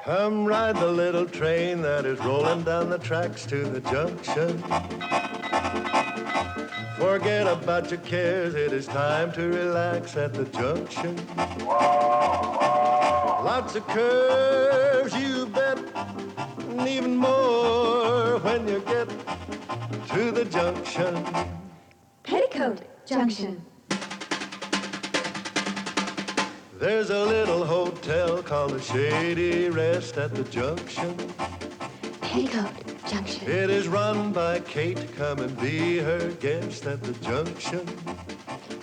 Come ride the little train that is rolling down the tracks to the junction. Forget about your cares, it is time to relax at the junction. Lots of curves, you bet, and even more when you get to the junction. Petticoat Junction. There's a little hotel called the Shady Rest at the junction. Petticoat Junction. It is run by Kate. Come and be her guest at the junction.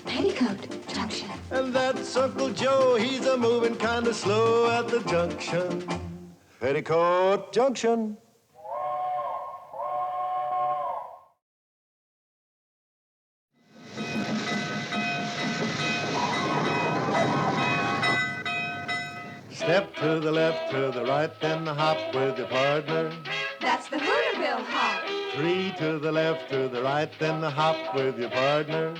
Petticoat Junction. And that's Uncle Joe. He's a moving kind of slow at the junction. Petticoat Junction. Step to the left, to the right, then hop with your partner. That's the Hooterville hop. 3 to the left, to the right, then hop with your partner.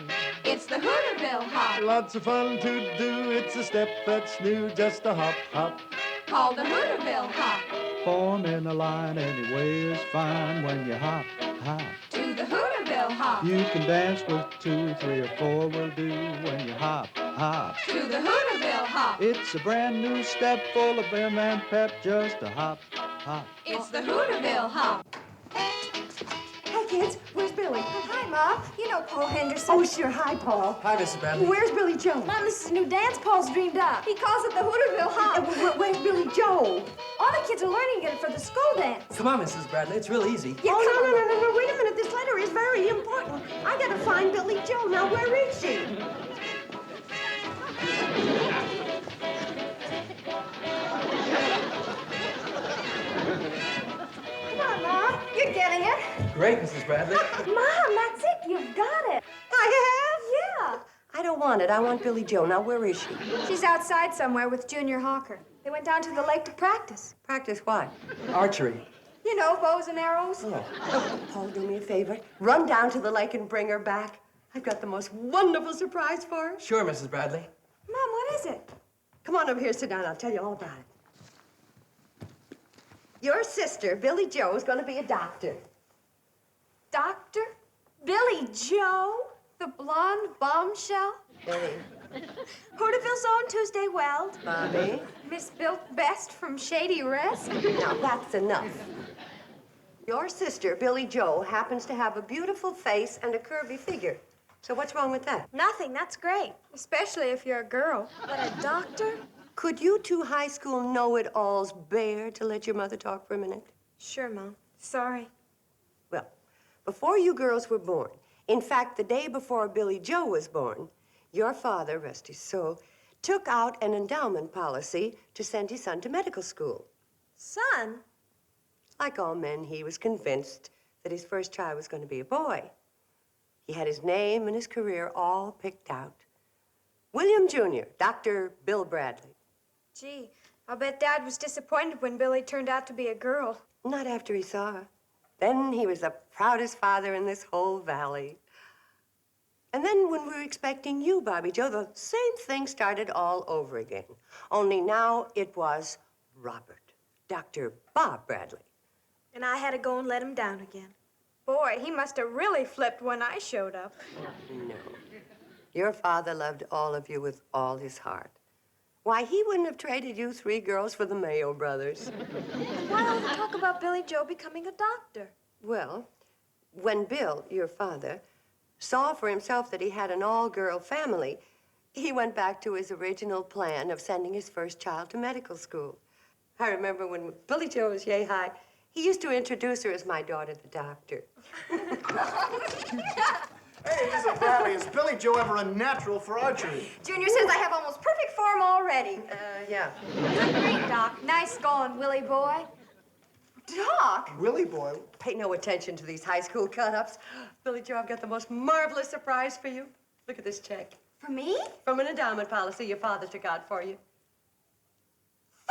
It's the Hooterville hop. Lots of fun to do, it's a step that's new, just a hop, hop. Called the Hooterville hop. Form in a line anyway is fine when you hop, hop. To the Hooterville hop. You can dance with 2, 3, or 4 will do when you hop, hop. To the Hooterville hop. It's a brand new step full of vim and pep, just a hop, hop. It's the Hooterville hop. Hi, kids. Where's Billy? Hi, Mom. You know Paul Henderson. Oh, sure. Hi, Paul. Hi, Mrs. Bradley. Where's Billie Jo? Mom, this is a new dance Paul's dreamed up. He calls it the Hooterville hop. Where's Billie Jo? All the kids are learning it for the school dance. Come on, Mrs. Bradley. It's real easy. Yeah, no. Wait a minute. This letter is very important. I gotta find Billie Jo. Now, where is she? Come on, Mom. You're getting it. Great, Mrs. Bradley. Mom, that's it. You've got it. I have? Yeah. I don't want it. I want Billie Jo. Now, where is she? She's outside somewhere with Junior Hawker. They went down to the lake to practice. Practice what? Archery. You know, bows and arrows. Oh. Paul, do me a favor. Run down to the lake and bring her back. I've got the most wonderful surprise for her. Sure, Mrs. Bradley. Mom, what is it? Come on over here, sit down. I'll tell you all about it. Your sister, Billie Jo, is going to be a doctor. Doctor? Billie Jo? The blonde bombshell? Billy. Hooterville's own Tuesday Weld. Bobby. Miss Built Best from Shady Rest. Now, that's enough. Your sister, Billie Jo, happens to have a beautiful face and a curvy figure. So what's wrong with that? Nothing, that's great. Especially if you're a girl. But a doctor? Could you two high school know-it-alls bear to let your mother talk for a minute? Sure, Mom. Sorry. Well, before you girls were born, in fact, the day before Billie Jo was born, your father, rest his soul, took out an endowment policy to send his son to medical school. Son? Like all men, he was convinced that his first child was going to be a boy. He had his name and his career all picked out. William Jr., Dr. Bill Bradley. Gee, I'll bet Dad was disappointed when Billie turned out to be a girl. Not after he saw her. Then he was the proudest father in this whole valley. And then when we were expecting you, Bobby Jo, the same thing started all over again. Only now it was Robert, Dr. Bob Bradley. And I had to go and let him down again. Boy, he must have really flipped when I showed up. No. Your father loved all of you with all his heart. Why, he wouldn't have traded you 3 girls for the Mayo brothers. And why all the talk about Billie Jo becoming a doctor? Well, when Bill, your father, saw for himself that he had an all-girl family, he went back to his original plan of sending his first child to medical school. I remember when Billie Jo was yay high, he used to introduce her as my daughter, the doctor. Hey, Mrs. Bradley, is Billie Jo ever a natural for archery? Junior says I have almost perfect form already. Yeah. Great, Doc. Nice going, Willie boy. Doc? Willie boy? Pay no attention to these high school cut-ups. Billie Jo, I've got the most marvelous surprise for you. Look at this check. For me? From an endowment policy your father took out for you. $500?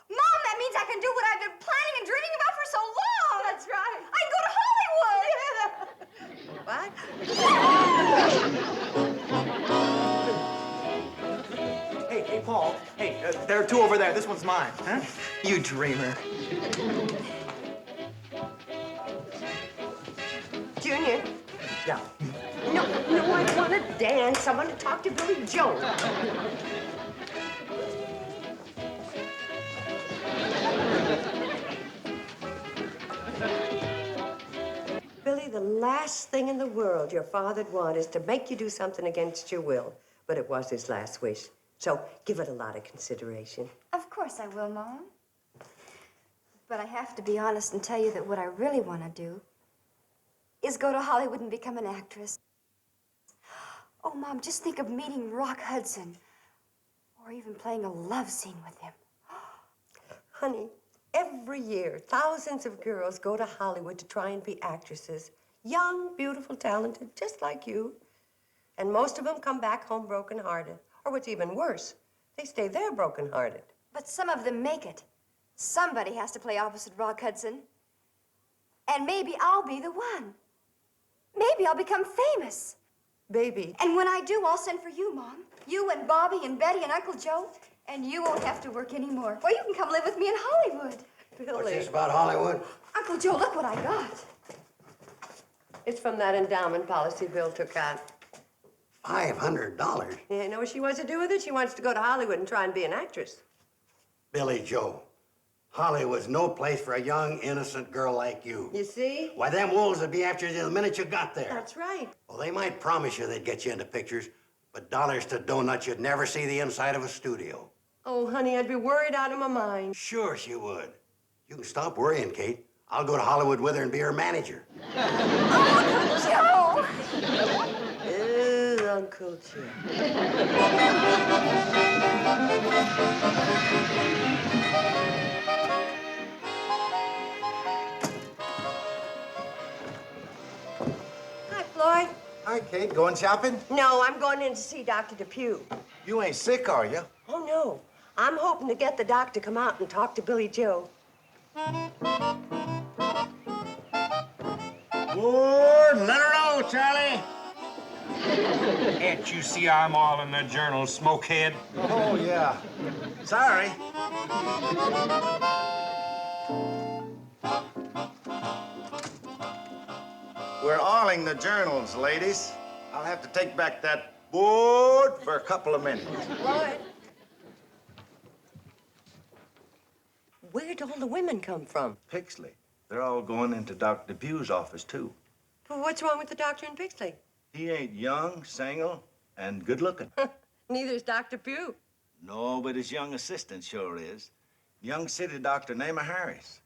Mom, that means I can do what I've been planning and dreaming about for so long. That's right. I can go to Hollywood. What? Hey, Paul, hey, there are two over there. This one's mine, huh? You dreamer. Junior. Yeah. No, I want to dance. I want to talk to Billie Jo. Billy, the last thing in the world your father'd want is to make you do something against your will. But it was his last wish. So give it a lot of consideration. Of course I will, Mom. But I have to be honest and tell you that what I really want to do is go to Hollywood and become an actress. Oh, Mom, just think of meeting Rock Hudson or even playing a love scene with him. Honey, every year, thousands of girls go to Hollywood to try and be actresses. Young, beautiful, talented, just like you. And most of them come back home broken-hearted. Or what's even worse, they stay there broken-hearted. But some of them make it. Somebody has to play opposite Rock Hudson. And maybe I'll be the one. Maybe I'll become famous. Baby. And when I do, I'll send for you, Mom. You and Bobby and Betty and Uncle Joe. And you won't have to work anymore. Or you can come live with me in Hollywood. Billy. What's this about Hollywood? Uncle Joe, look what I got. It's from that endowment policy Bill took out. $500? You know what she wants to do with it? She wants to go to Hollywood and try and be an actress. Billie Jo, Hollywood's no place for a young, innocent girl like you. You see? Why, them wolves would be after you the minute you got there. That's right. Well, they might promise you they'd get you into pictures, but dollars to donuts, you'd never see the inside of a studio. Oh, honey, I'd be worried out of my mind. Sure she would. You can stop worrying, Kate. I'll go to Hollywood with her and be her manager. Oh, Uncle Joe! Uncle Joe. Hi, Floyd. Hi, Kate. Going shopping? No, I'm going in to see Dr. Depew. You ain't sick, are you? Oh, no. I'm hoping to get the doc to come out and talk to Billie Jo. Lord, let her know, Charlie. Can't you see I'm all in the journal, smokehead? Oh, yeah. Sorry. We're alling the journals, ladies. I'll have to take back that board for a couple of minutes. Floyd. Where'd all the women come from? Pixley. They're all going into Dr. Depew's office, too. Well, what's wrong with the doctor in Pixley? He ain't young, single, and good-looking. Neither's Dr. Pugh. No, but his young assistant sure is. Young city doctor named Harris.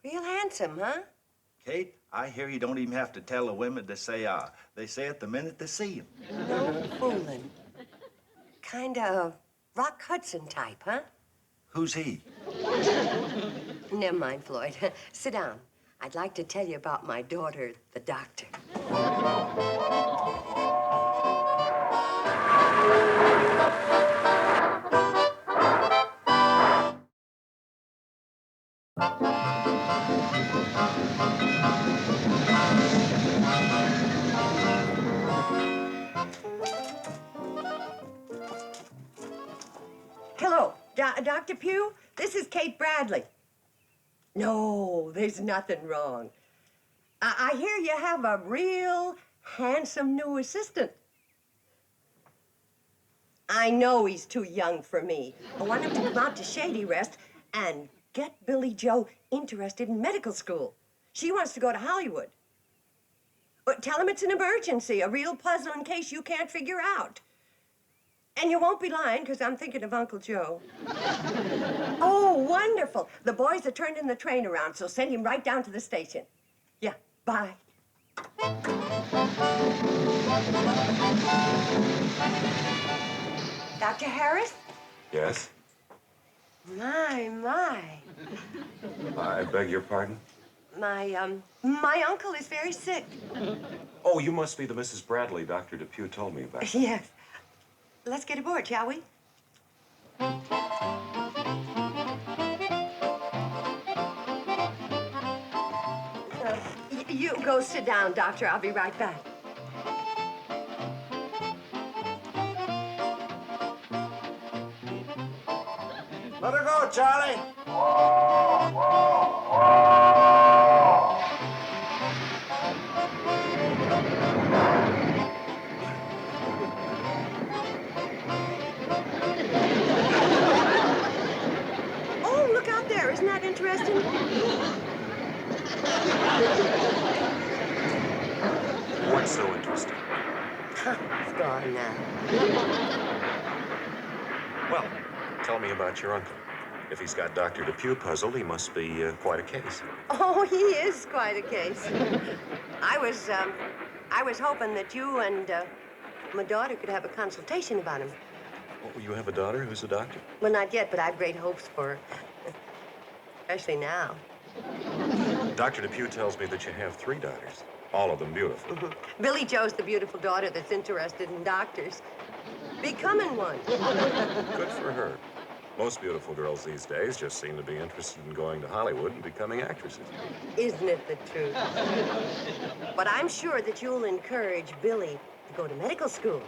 Real handsome, huh? Kate, I hear you don't even have to tell the women to say ah. They say it the minute they see him. No fooling. Kind of Rock Hudson type, huh? Who's he? Never mind, Floyd. Sit down. I'd like to tell you about my daughter, the doctor. Hello, Dr. Pugh? This is Kate Bradley. No, there's nothing wrong. I hear you have a real handsome new assistant. I know he's too young for me. I want him to come out to Shady Rest and get Billie Jo interested in medical school. She wants to go to Hollywood. But tell him it's an emergency, a real puzzling case you can't figure out. And you won't be lying, because I'm thinking of Uncle Joe. Oh, wonderful. The boys are turning the train around, so send him right down to the station. Yeah, bye. Dr. Harris? Yes? My. I beg your pardon? My uncle is very sick. Oh, you must be the Mrs. Bradley Dr. Depew told me about. Yes. Let's get aboard, shall we? You go sit down, Doctor. I'll be right back. Let her go, Charlie. Oh, look out there. Isn't that interesting? What's so interesting? It's gone now. Well, tell me about your uncle. If he's got Dr. Depew puzzled, he must be quite a case. Oh, he is quite a case. I was hoping that you and my daughter could have a consultation about him. Oh, you have a daughter who's a doctor? Well, not yet, but I have great hopes for her. Especially now. Dr. Depew tells me that you have 3 daughters, all of them beautiful. Billie Jo's the beautiful daughter that's interested in doctors. Becoming one. Good for her. Most beautiful girls these days just seem to be interested in going to Hollywood and becoming actresses. Isn't it the truth? But I'm sure that you'll encourage Billie to go to medical school.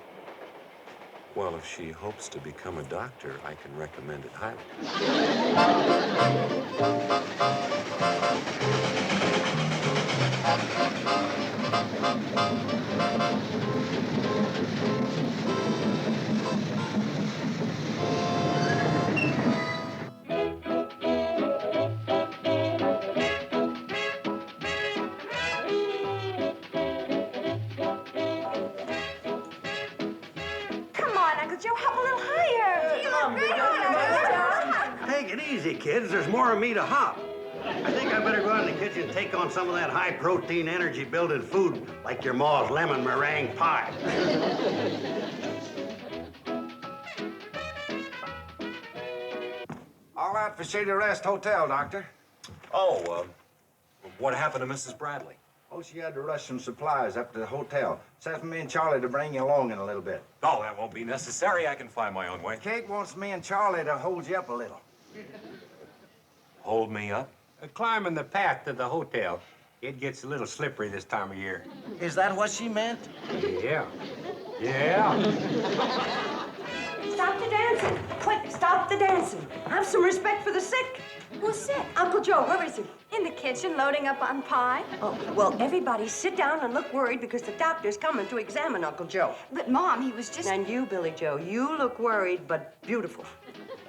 Well, if she hopes to become a doctor, I can recommend it highly. Come on, Uncle Joe, hop a little higher. You look great. Take it easy, kids. There's more of me to hop. I think I better go out in the kitchen and take on some of that high-protein, energy-building food like your ma's lemon meringue pie. All out for Shady Rest Hotel, Doctor. Oh, what happened to Mrs. Bradley? Oh, she had to rush some supplies up to the hotel. Sent for me and Charlie to bring you along in a little bit. Oh, that won't be necessary. I can find my own way. Kate wants me and Charlie to hold you up a little. Hold me up? Climbing the path to the hotel. It gets a little slippery this time of year. Is that what she meant? Yeah. Yeah. Stop the dancing. Quick, stop the dancing. Have some respect for the sick. Who's sick? Uncle Joe, where is he? In the kitchen, loading up on pie. Oh, well, everybody sit down and look worried because the doctor's coming to examine Uncle Joe. But, Mom, he was just... And you, Billie Jo, you look worried but beautiful.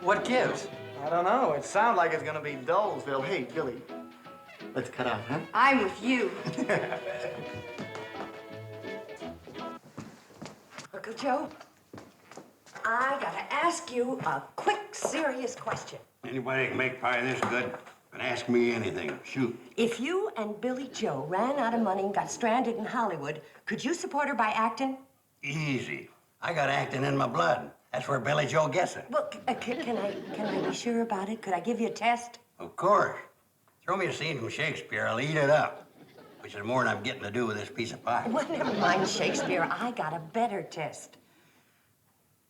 What gives? I don't know. It sounds like it's gonna be Dolesville. Hey, Billy, let's cut out, huh? I'm with you. Uncle Joe, I gotta ask you a quick, serious question. Anybody can make pie this good and ask me anything. Shoot. If you and Billie Jo ran out of money and got stranded in Hollywood, could you support her by acting? Easy. I got acting in my blood. That's where Billie Jo gets it. Well, can I be sure about it? Could I give you a test? Of course. Throw me a scene from Shakespeare, I'll eat it up. Which is more than I'm getting to do with this piece of pie. Well, never mind Shakespeare. I got a better test.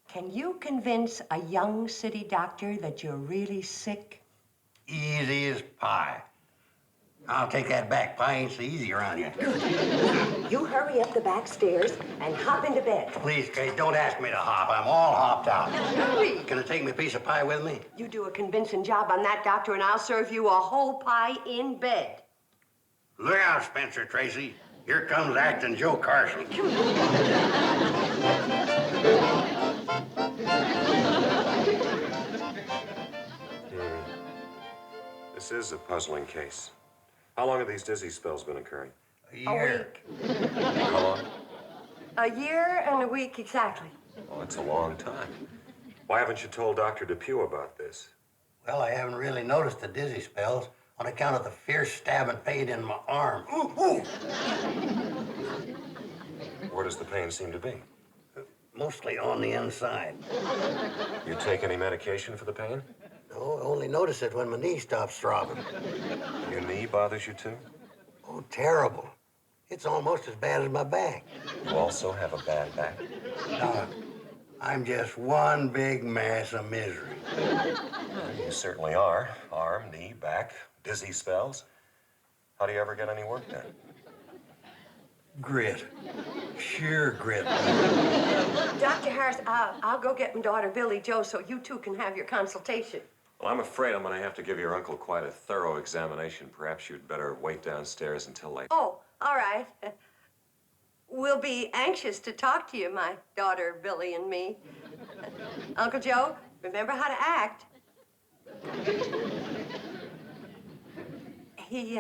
Can you convince a young city doctor that you're really sick? Easy as pie. I'll take that back. Pie ain't so easy around here. You hurry up the back stairs and hop into bed. Please, Kate, don't ask me to hop. I'm all hopped out. Hurry! Can I take my piece of pie with me? You do a convincing job on that, doctor, and I'll serve you a whole pie in bed. Look out, Spencer Tracy. Here comes acting Joe Carson. This is a puzzling case. How long have these dizzy spells been occurring? A year. A week. How long? A year and a week exactly. Oh, it's a long time. Why haven't you told Dr. Depew about this? Well, I haven't really noticed the dizzy spells on account of the fierce stabbing pain in my arm. Ooh, ooh. Where does the pain seem to be? Mostly on the inside. You take any medication for the pain? No, I only notice it when my knee stops throbbing. Your knee bothers you too? Oh, terrible. It's almost as bad as my back. You also have a bad back? Doc, I'm just one big mass of misery. You certainly are. Arm, knee, back, dizzy spells. How do you ever get any work done? Grit. Sheer grit. Dr. Harris, I'll go get my daughter Billie Jo so you two can have your consultation. Well, I'm afraid I'm going to have to give your uncle quite a thorough examination. Perhaps you'd better wait downstairs until later. Oh, all right. We'll be anxious to talk to you, my daughter, Billie, and me. Uncle Joe, remember how to act. He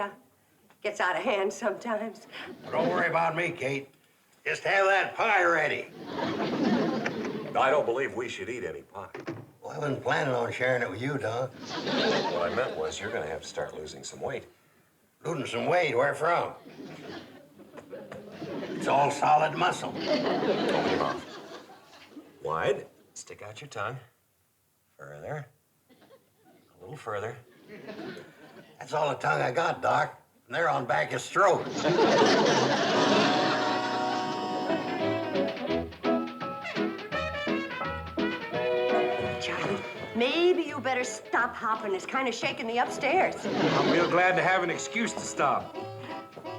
gets out of hand sometimes. Don't worry about me, Kate. Just have that pie ready. I don't believe we should eat any pie. Well, I wasn't planning on sharing it with you, Don. What I meant was you're going to have to start losing some weight. Losing some weight, where from? It's all solid muscle. Open your mouth. Wide. Stick out your tongue. Further. A little further. That's all the tongue I got, Doc. And they're on back his throat. Charlie, maybe you better stop hopping. It's kind of shaking the upstairs. I'm real glad to have an excuse to stop.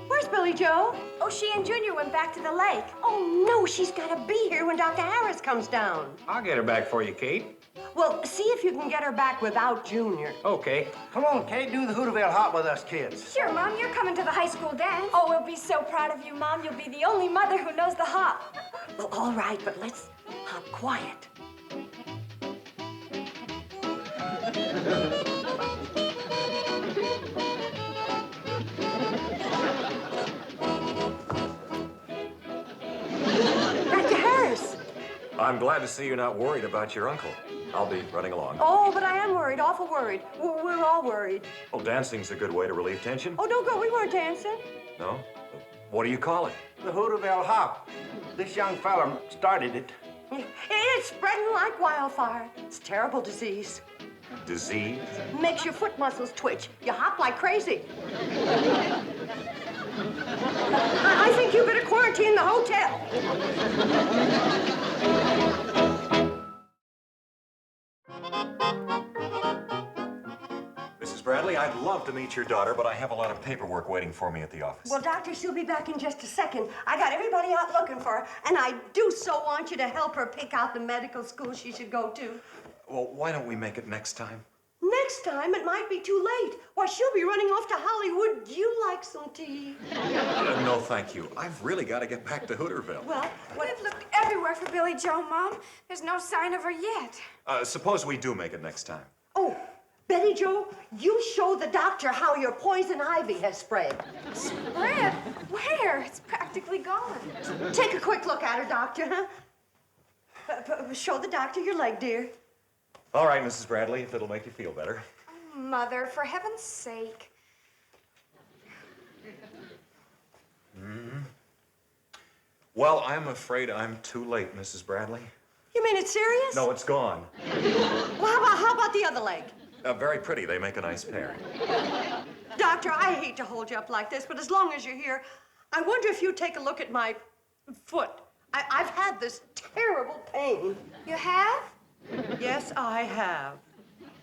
Where's Billie Jo? Oh, she and Junior went back to the lake. Oh, no, she's got to be here when Dr. Harris comes down. I'll get her back for you, Kate. Well, see if you can get her back without Junior. Okay. Come on, Kate, do the Hooterville Hop with us kids. Sure, Mom, you're coming to the high school dance. Oh, we'll be so proud of you, Mom. You'll be the only mother who knows the hop. Well, all right, but let's hop quiet. Dr. Harris! I'm glad to see you're not worried about your uncle. I'll be running along. Oh, but I am worried, awful worried. We're all worried. Oh, dancing's a good way to relieve tension. Oh, don't go, we weren't dancing. No? What do you call it? The Hooterville Hop. This young fella started it. It's spreading like wildfire. It's a terrible disease. Disease? Makes your foot muscles twitch. You hop like crazy. I think you better quarantine the hotel. Mrs. Bradley, I'd love to meet your daughter, but I have a lot of paperwork waiting for me at the office. Well, Doctor, she'll be back in just a second. I got everybody out looking for her, and I do so want you to help her pick out the medical school she should go to. Well, why don't we make it next time? Next time, it might be too late. Why, she'll be running off to Hollywood. Do you like some tea? No, thank you. I've really got to get back to Hooterville. Well, We've looked everywhere for Billie Jo, Mom. There's no sign of her yet. Suppose we do make it next time. oh, Betty Jo, you show the doctor how your poison ivy has spread. Spread? Where? It's practically gone. Take a quick look at her, Doctor, huh? Show the doctor your leg, dear. All right, Mrs. Bradley, if it'll make you feel better. Mother, for heaven's sake. Well, I'm afraid I'm too late, Mrs. Bradley. You mean it's serious? No, it's gone. Well, how about the other leg? Very pretty. They make a nice pair. Doctor, I hate to hold you up like this, but as long as you're here, I wonder if you'd take a look at my foot. I've had this terrible pain. You have? Yes, I have.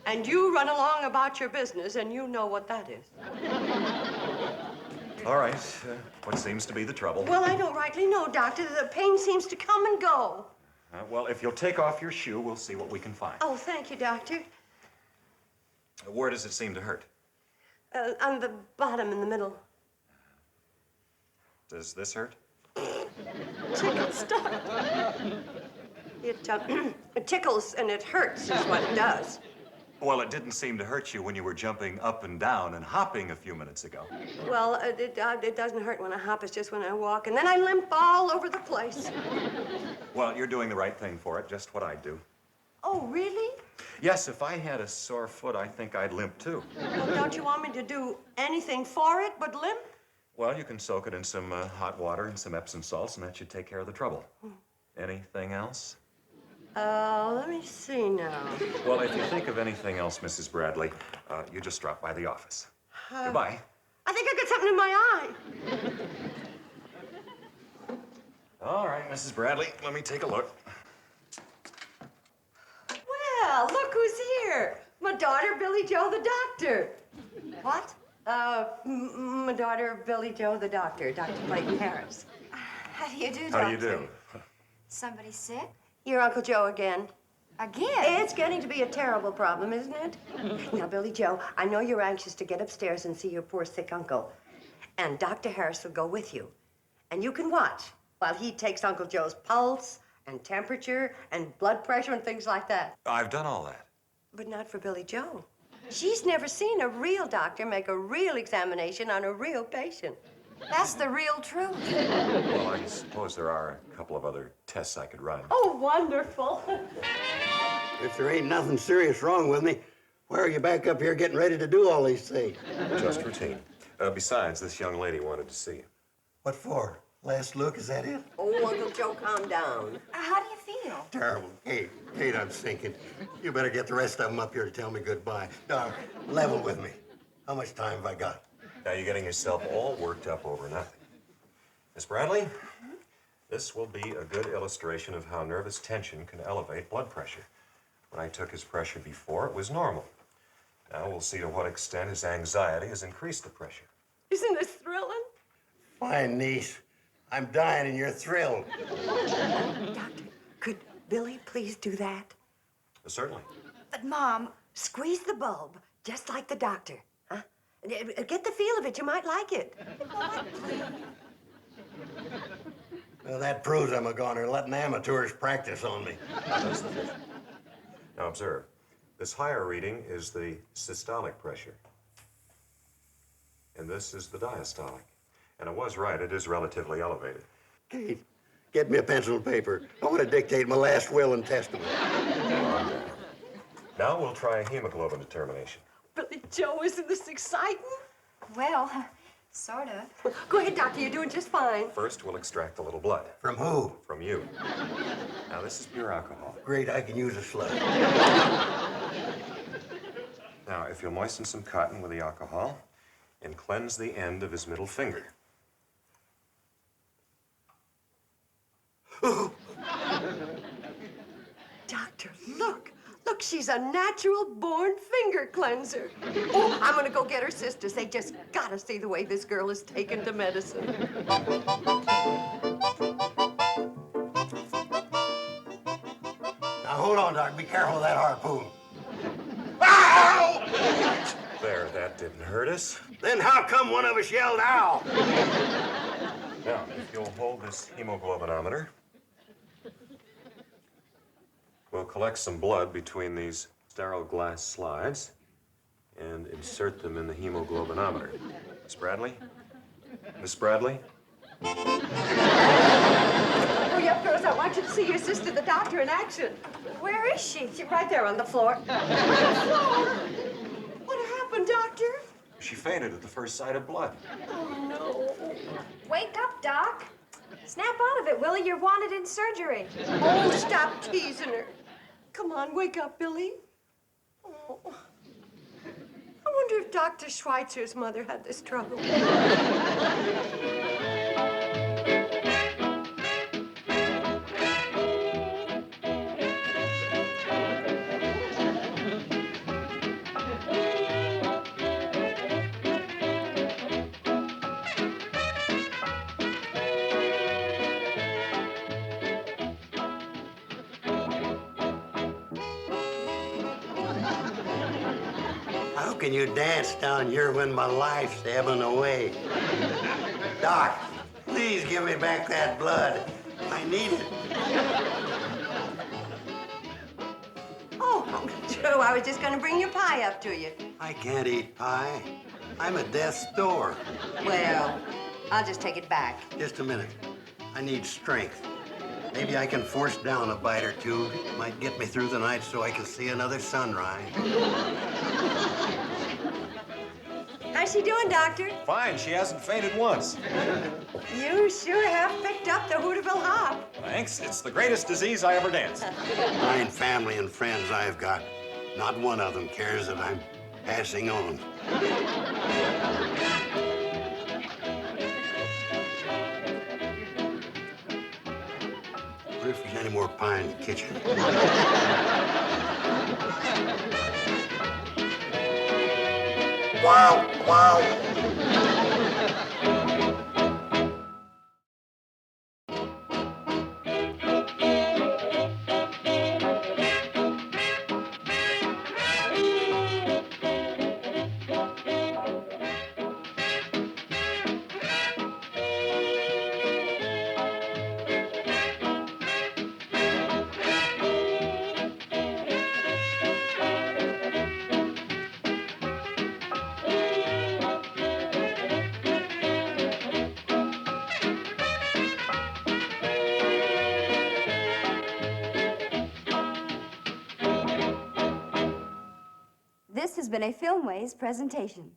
And you run along about your business, and you know what that is. All right. What seems to be the trouble? Well, I don't rightly know, Doctor. The pain seems to come and go. Well, if you'll take off your shoe, we'll see what we can find. Oh, thank you, Doctor. Where does it seem to hurt? On the bottom in the middle. Does this hurt? Tickle stuff. It tickles and it hurts is what it does. Well, it didn't seem to hurt you when you were jumping up and down and hopping a few minutes ago. Well, it doesn't hurt when I hop. It's just when I walk. And then I limp all over the place. Well, you're doing the right thing for it, just what I'd do. Oh, really? Yes, if I had a sore foot, I think I'd limp too. Well, don't you want me to do anything for it but limp? Well, you can soak it in some hot water and some Epsom salts, and that should take care of the trouble. Anything else? Let me see now. Well, if you think of anything else, Mrs. Bradley, you just drop by the office. Goodbye. I think I got something in my eye. All right, Mrs. Bradley, let me take a look. Well, look who's here. My daughter, Billie Jo, the doctor. What? My daughter, Billie Jo, the doctor, Dr. Clayton Harris. How do you do, How Doctor? do you do? Somebody sick? Your Uncle Joe again. Again? It's getting to be a terrible problem, isn't it? Now, Billie Jo, I know you're anxious to get upstairs and see your poor sick uncle. And Dr. Harris will go with you. And you can watch while he takes Uncle Joe's pulse and temperature and blood pressure and things like that. I've done all that. But not for Billie Jo. She's never seen a real doctor make a real examination on a real patient. That's the real truth. Well, I suppose there are a couple of other tests I could run. Oh, wonderful. If there ain't nothing serious wrong with me, why are you back up here getting ready to do all these things? Just routine. Besides, this young lady wanted to see you. What for? Last look, is that it? Oh, Uncle Joe, calm down. How do you feel? Terrible. Kate, I'm sinking. You better get the rest of them up here to tell me goodbye. Now, level with me. How much time have I got? Now you're getting yourself all worked up over nothing. Miss Bradley, this will be a good illustration of how nervous tension can elevate blood pressure. When I took his pressure before, it was normal. Now we'll see to what extent his anxiety has increased the pressure. Isn't this thrilling? Fine, niece. I'm dying and you're thrilled. Doctor, could Billy please do that? Certainly. But, Mom... Squeeze the bulb, just like the doctor, huh? Get the feel of it. You might like it. Well, that proves I'm a goner, letting amateurs practice on me. That's the fifth. Now observe. This higher reading is the systolic pressure. And this is the diastolic. And I was right, it is relatively elevated. Kate, get me a pencil and paper. I want to dictate my last will and testament. Now we'll try a hemoglobin determination. Billie Jo, isn't this exciting? Well, sort of. Go ahead, Doctor. You're doing just fine. First, we'll extract a little blood. From who? From you. Now, this is pure alcohol. Great, I can use a slug. Now, if you'll moisten some cotton with the alcohol and cleanse the end of his middle finger. Doctor, look. Look, she's a natural-born finger cleanser. Oh, I'm gonna go get her sisters. They just gotta see the way this girl is taken to medicine. Now, hold on, Doc. Be careful of that harpoon. Ow! There, that didn't hurt us. Then how come one of us yelled, ow? Now, if you'll hold this hemoglobinometer, we'll collect some blood between these sterile glass slides and insert them in the hemoglobinometer. Miss Bradley? Miss Bradley? Hurry up, girls. I want you to see your sister, the doctor, in action. Where is she? She's right there on the floor. On the floor? What happened, Doctor? She fainted at the first sight of blood. Oh, no. Wake up, Doc. Snap out of it, Willie. You're wanted in surgery. Oh, stop teasing her. Come on, wake up, Billy. Oh. I wonder if Dr. Schweitzer's mother had this trouble. How can you dance down here when my life's ebbing away? Doc, please give me back that blood. I need it. Oh, Joe, I was just going to bring your pie up to you. I can't eat pie. I'm at death's door. Well, I'll just take it back. Just a minute. I need strength. Maybe I can force down a bite or two. Might get me through the night so I can see another sunrise. How's she doing, Doctor? Fine, she hasn't fainted once. You sure have picked up the Hooterville hop. Thanks, it's the greatest disease I ever danced. Fine family and friends I've got. Not one of them cares that I'm passing on. What if there's any more pie in the kitchen? Wow, wow. This has been a Filmways presentation.